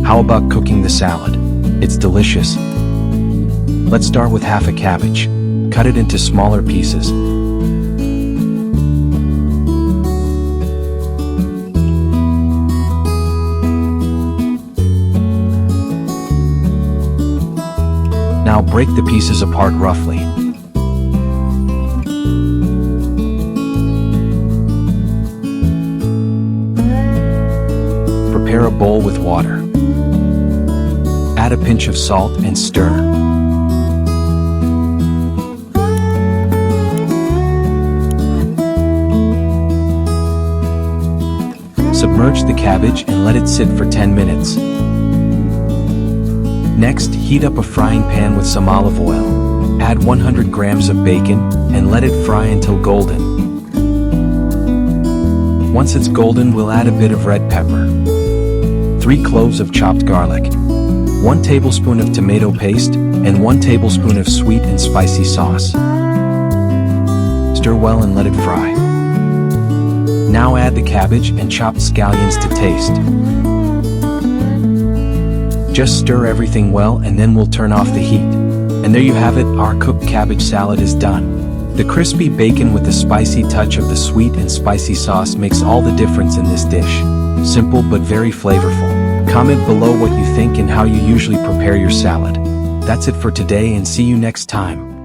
How about cooking the salad? It's delicious. Let's start with half a cabbage. Cut it into smaller pieces. Now break the pieces apart roughly. Prepare a bowl with water. Add a pinch of salt and stir. Submerge the cabbage and let it sit for 10 minutes. Next, heat up a frying pan with some olive oil. Add 100 grams of bacon and let it fry until golden. Once it's golden, we'll add a bit of red pepper, 3 cloves of chopped garlic, 1 tablespoon of tomato paste, and 1 tablespoon of sweet and spicy sauce. Stir well and let it fry. Now add the cabbage and chopped scallions to taste. Just stir everything well and then we'll turn off the heat. And there you have it, our cooked cabbage salad is done. The crispy bacon with the spicy touch of the sweet and spicy sauce makes all the difference in this dish. Simple but very flavorful. Comment below what you think and how you usually prepare your salad. That's it for today and see you next time.